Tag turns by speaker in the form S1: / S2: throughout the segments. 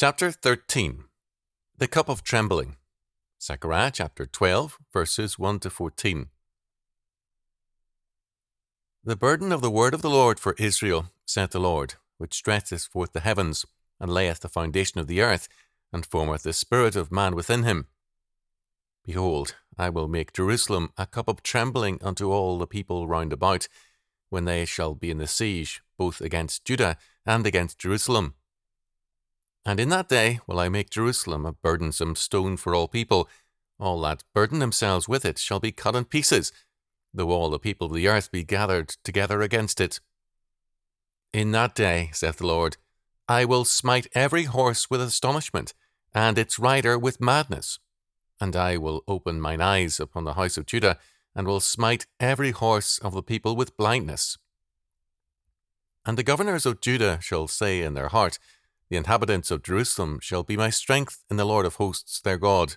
S1: Chapter 13. The Cup of Trembling. Zechariah chapter 12, verses 1 to 14. The burden of the word of the Lord for Israel, saith the Lord, which stretcheth forth the heavens, and layeth the foundation of the earth, and formeth the spirit of man within him. Behold, I will make Jerusalem a cup of trembling unto all the people round about, when they shall be in the siege, both against Judah and against Jerusalem. And in that day will I make Jerusalem a burdensome stone for all people. All that burden themselves with it shall be cut in pieces, though all the people of the earth be gathered together against it. In that day, saith the Lord, I will smite every horse with astonishment, and its rider with madness. And I will open mine eyes upon the house of Judah, and will smite every horse of the people with blindness. And the governors of Judah shall say in their heart, the inhabitants of Jerusalem shall be my strength in the Lord of hosts their God.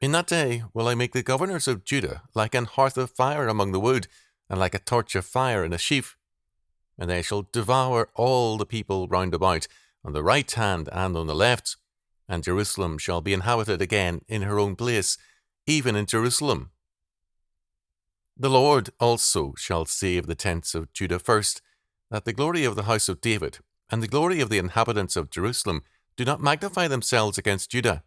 S1: In that day will I make the governors of Judah like an hearth of fire among the wood, and like a torch of fire in a sheaf. And they shall devour all the people round about, on the right hand and on the left. And Jerusalem shall be inhabited again in her own place, even in Jerusalem. The Lord also shall save the tents of Judah first, that the glory of the house of David and the glory of the inhabitants of Jerusalem do not magnify themselves against Judah.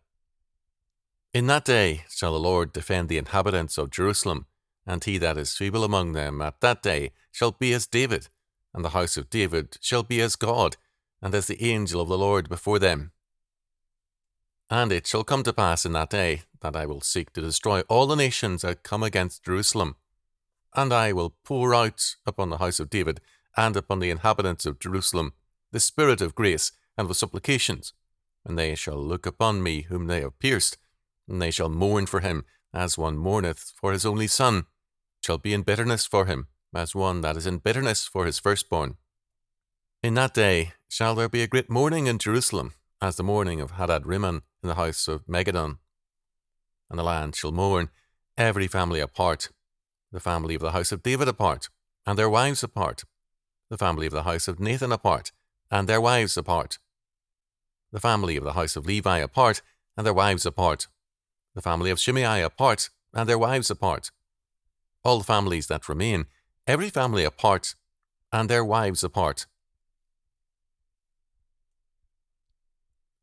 S1: In that day shall the Lord defend the inhabitants of Jerusalem, and he that is feeble among them at that day shall be as David, and the house of David shall be as God, and as the angel of the Lord before them. And it shall come to pass in that day that I will seek to destroy all the nations that come against Jerusalem. And I will pour out upon the house of David and upon the inhabitants of Jerusalem the spirit of grace and of supplications, and they shall look upon me whom they have pierced, and they shall mourn for him as one mourneth for his only son, shall be in bitterness for him as one that is in bitterness for his firstborn. In that day shall there be a great mourning in Jerusalem, as the mourning of Hadad-rimmon in the house of Megiddon. And the land shall mourn, every family apart, the family of the house of David apart, and their wives apart, the family of the house of Nathan apart, and their wives apart, the family of the house of Levi apart, and their wives apart, the family of Shimei apart, and their wives apart, all the families that remain, every family apart, and their wives apart.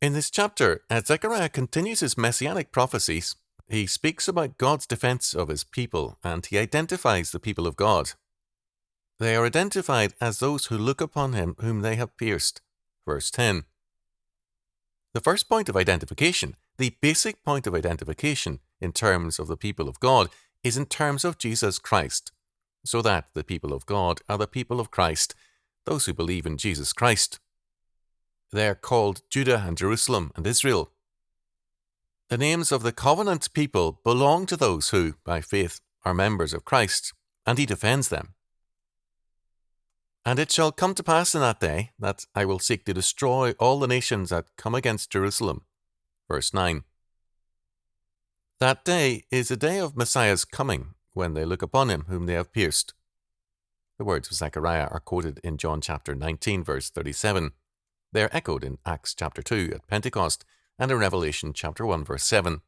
S1: In this chapter, as Zechariah continues his messianic prophecies, he speaks about God's defense of his people, and he identifies the people of God. They are identified as those who look upon him whom they have pierced. Verse 10. The first point of identification, the basic point of identification in terms of the people of God, is in terms of Jesus Christ, so that the people of God are the people of Christ, those who believe in Jesus Christ. They are called Judah and Jerusalem and Israel. The names of the covenant people belong to those who, by faith, are members of Christ, and he defends them. And it shall come to pass in that day that I will seek to destroy all the nations that come against Jerusalem. Verse 9. That day is a day of Messiah's coming, when they look upon him whom they have pierced. The words of Zechariah are quoted in John chapter 19, verse 37. They are echoed in Acts chapter 2 at Pentecost, and in Revelation chapter 1, verse 7.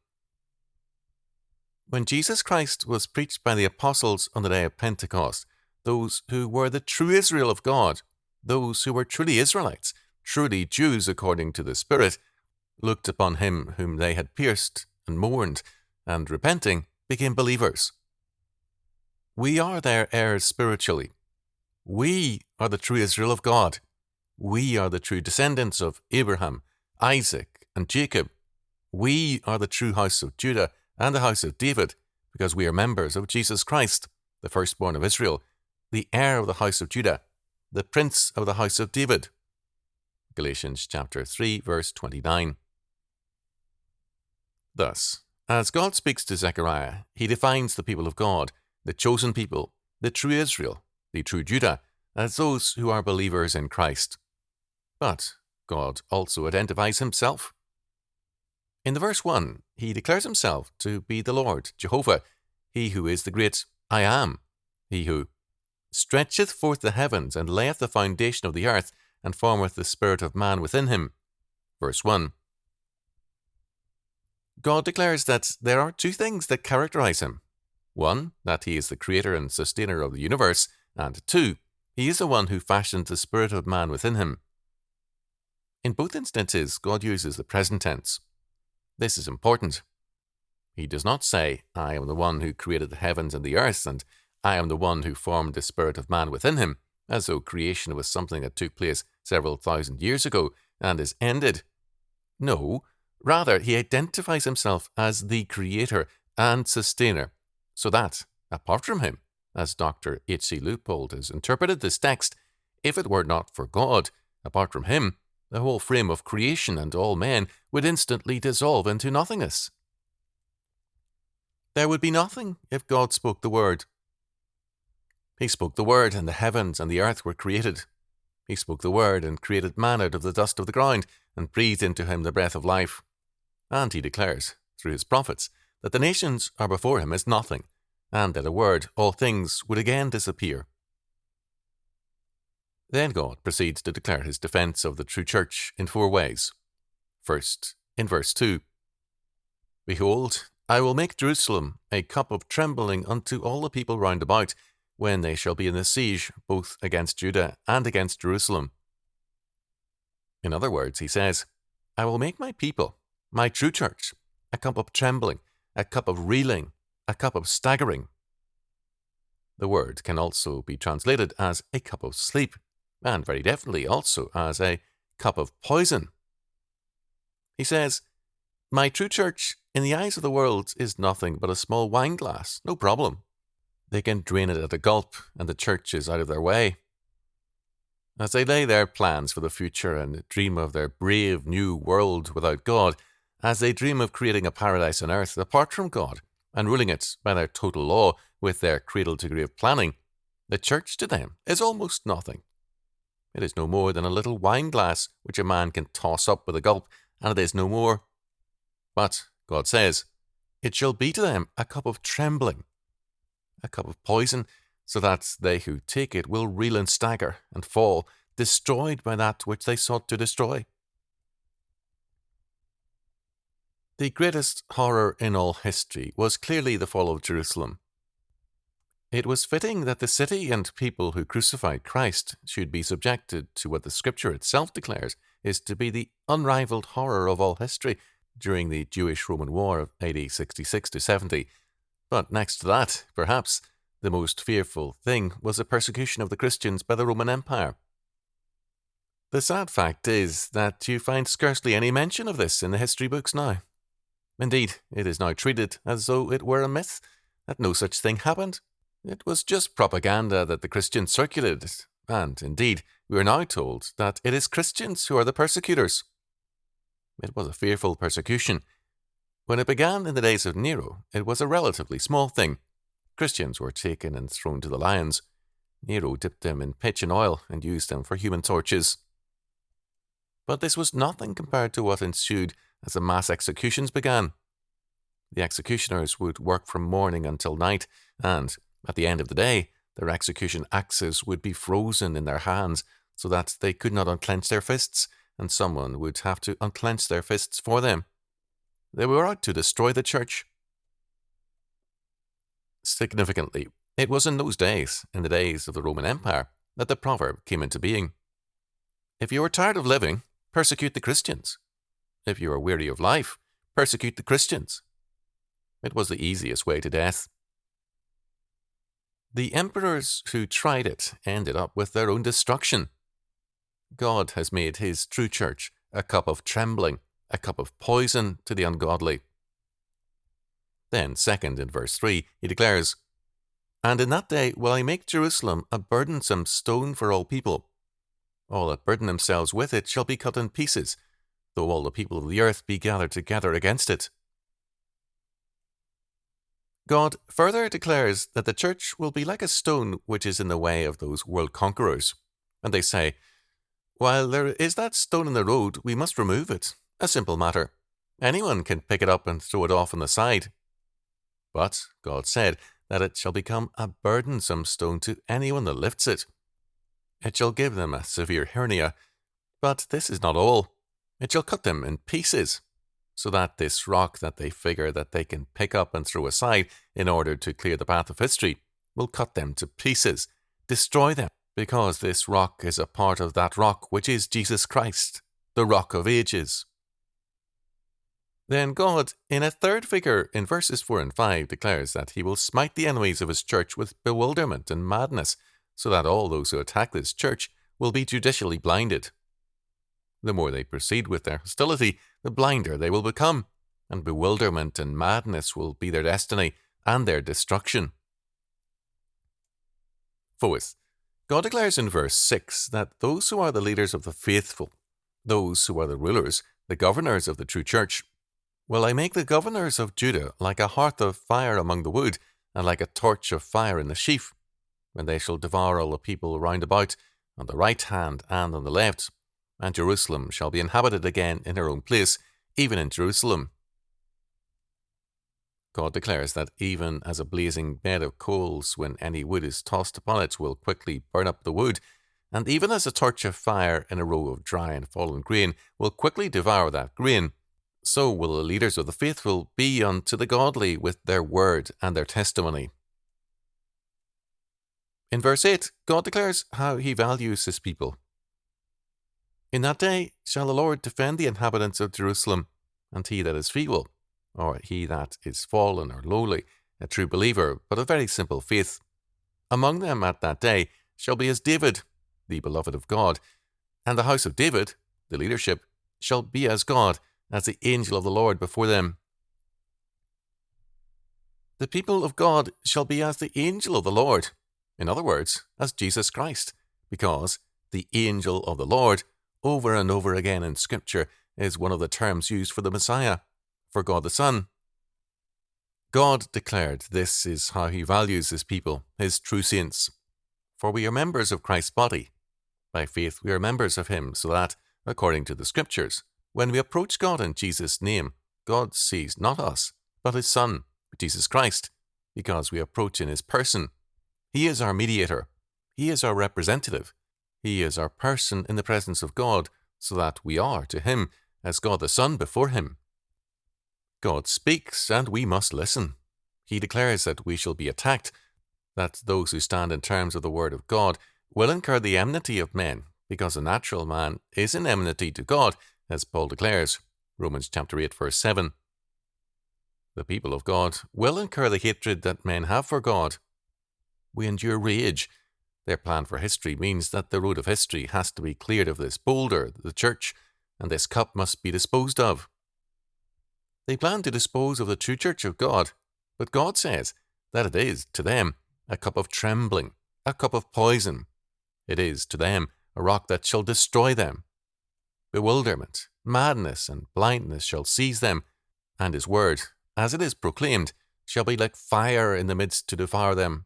S1: When Jesus Christ was preached by the apostles on the day of Pentecost, those who were the true Israel of God, those who were truly Israelites, truly Jews according to the Spirit, looked upon him whom they had pierced and mourned, and repenting, became believers. We are their heirs spiritually. We are the true Israel of God. We are the true descendants of Abraham, Isaac, and Jacob. We are the true house of Judah and the house of David, because we are members of Jesus Christ, the firstborn of Israel, the heir of the house of Judah, the prince of the house of David. Galatians chapter 3, verse 29. Thus, as God speaks to Zechariah, he defines the people of God, the chosen people, the true Israel, the true Judah, as those who are believers in Christ. But God also identifies himself. In the verse 1, he declares himself to be the Lord, Jehovah, he who is the great I Am, he who stretcheth forth the heavens, and layeth the foundation of the earth, and formeth the spirit of man within him. Verse 1. God declares that there are two things that characterize him. One, that he is the creator and sustainer of the universe, and two, he is the one who fashioned the spirit of man within him. In both instances, God uses the present tense. This is important. He does not say, I am the one who created the heavens and the earth, and I am the one who formed the spirit of man within him, as though creation was something that took place several thousand years ago and is ended. No, rather, he identifies himself as the creator and sustainer, so that, apart from him, as Dr. H.C. Leupold has interpreted this text, if it were not for God, apart from him, the whole frame of creation and all men would instantly dissolve into nothingness. There would be nothing if God spoke the word. He spoke the word, and the heavens and the earth were created. He spoke the word and created man out of the dust of the ground and breathed into him the breath of life. And he declares, through his prophets, that the nations are before him as nothing, and at a word all things would again disappear. Then God proceeds to declare his defense of the true church in 4 ways. First, in verse 2, Behold, I will make Jerusalem a cup of trembling unto all the people round about, when they shall be in the siege both against Judah and against Jerusalem. In other words, he says, I will make my people, my true church, a cup of trembling, a cup of reeling, a cup of staggering. The word can also be translated as a cup of sleep, and very definitely also as a cup of poison. He says, My true church, in the eyes of the world, is nothing but a small wine glass, no problem. They can drain it at a gulp, and the church is out of their way. As they lay their plans for the future and dream of their brave new world without God, as they dream of creating a paradise on earth apart from God, and ruling it by their total law with their cradle-to-grave planning, the church to them is almost nothing. It is no more than a little wine glass which a man can toss up with a gulp, and it is no more. But, God says, it shall be to them a cup of trembling, a cup of poison, so that they who take it will reel and stagger and fall, destroyed by that which they sought to destroy. The greatest horror in all history was clearly the fall of Jerusalem. It was fitting that the city and people who crucified Christ should be subjected to what the Scripture itself declares is to be the unrivaled horror of all history during the Jewish-Roman War of AD 66 to 70. But next to that, perhaps, the most fearful thing was the persecution of the Christians by the Roman Empire. The sad fact is that you find scarcely any mention of this in the history books now. Indeed, it is now treated as though it were a myth, that no such thing happened. It was just propaganda that the Christians circulated, and indeed, we are now told that it is Christians who are the persecutors. It was a fearful persecution. When it began in the days of Nero, it was a relatively small thing. Christians were taken and thrown to the lions. Nero dipped them in pitch and oil and used them for human torches. But this was nothing compared to what ensued as the mass executions began. The executioners would work from morning until night, and, at the end of the day, their execution axes would be frozen in their hands so that they could not unclench their fists, and someone would have to unclench their fists for them. They were out to destroy the church. Significantly, it was in those days, in the days of the Roman Empire, that the proverb came into being. If you are tired of living, persecute the Christians. If you are weary of life, persecute the Christians. It was the easiest way to death. The emperors who tried it ended up with their own destruction. God has made his true church a cup of trembling, a cup of poison to the ungodly. Then, second, in verse 3, he declares, And in that day will I make Jerusalem a burdensome stone for all people. All that burden themselves with it shall be cut in pieces, though all the people of the earth be gathered together against it. God further declares that the church will be like a stone which is in the way of those world conquerors. And they say, While there is that stone in the road, we must remove it. A simple matter. Anyone can pick it up and throw it off on the side. But God said that it shall become a burdensome stone to anyone that lifts it. It shall give them a severe hernia. But this is not all. It shall cut them in pieces, so that this rock that they figure that they can pick up and throw aside in order to clear the path of history will cut them to pieces, destroy them, because this rock is a part of that rock which is Jesus Christ, the Rock of Ages. Then God, in a third figure in verses 4 and 5, declares that he will smite the enemies of his church with bewilderment and madness, so that all those who attack this church will be judicially blinded. The more they proceed with their hostility, the blinder they will become, and bewilderment and madness will be their destiny and their destruction. Fourth, God declares in verse 6 that those who are the leaders of the faithful, those who are the rulers, the governors of the true church, will I make the governors of Judah like a hearth of fire among the wood, and like a torch of fire in the sheaf, when they shall devour all the people round about, on the right hand and on the left, and Jerusalem shall be inhabited again in her own place, even in Jerusalem. God declares that even as a blazing bed of coals, when any wood is tossed upon it, will quickly burn up the wood, and even as a torch of fire in a row of dry and fallen grain will quickly devour that grain, so will the leaders of the faithful be unto the godly with their word and their testimony. In verse 8, God declares how he values his people. In that day shall the Lord defend the inhabitants of Jerusalem, and he that is feeble, or he that is fallen or lowly, a true believer, but of very simple faith, among them at that day shall be as David, the beloved of God, and the house of David, the leadership, shall be as God, as the angel of the Lord before them. The people of God shall be as the angel of the Lord, in other words, as Jesus Christ, because the angel of the Lord, over and over again in Scripture, is one of the terms used for the Messiah, for God the Son. God declared this is how he values his people, his true saints. For we are members of Christ's body. By faith we are members of him, so that, according to the Scriptures, when we approach God in Jesus' name, God sees not us, but his Son, Jesus Christ, because we approach in his person. He is our mediator. He is our representative. He is our person in the presence of God, so that we are to him as God the Son before him. God speaks, and we must listen. He declares that we shall be attacked, that those who stand in terms of the word of God will incur the enmity of men, because the natural man is in enmity to God, as Paul declares, Romans chapter 8, verse 7. The people of God will incur the hatred that men have for God. We endure rage. Their plan for history means that the road of history has to be cleared of this boulder, the church, and this cup must be disposed of. They plan to dispose of the true church of God, but God says that it is, to them, a cup of trembling, a cup of poison. It is, to them, a rock that shall destroy them. Bewilderment, madness, and blindness shall seize them, and his word, as it is proclaimed, shall be like fire in the midst to devour them.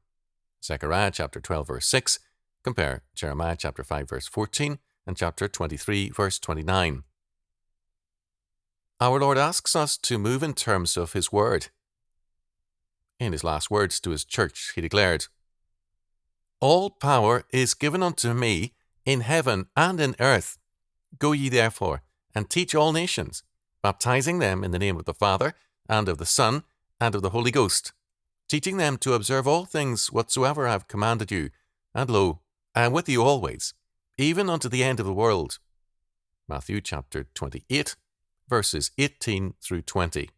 S1: Zechariah chapter 12, verse 6. Compare Jeremiah chapter 5, verse 14, and chapter 23, verse 29. Our Lord asks us to move in terms of his word. In his last words to his church, he declared, "All power is given unto me in heaven and in earth. Go ye therefore, and teach all nations, baptizing them in the name of the Father, and of the Son, and of the Holy Ghost, teaching them to observe all things whatsoever I have commanded you. And lo, I am with you always, even unto the end of the world." Matthew chapter 28, verses 18 through 20.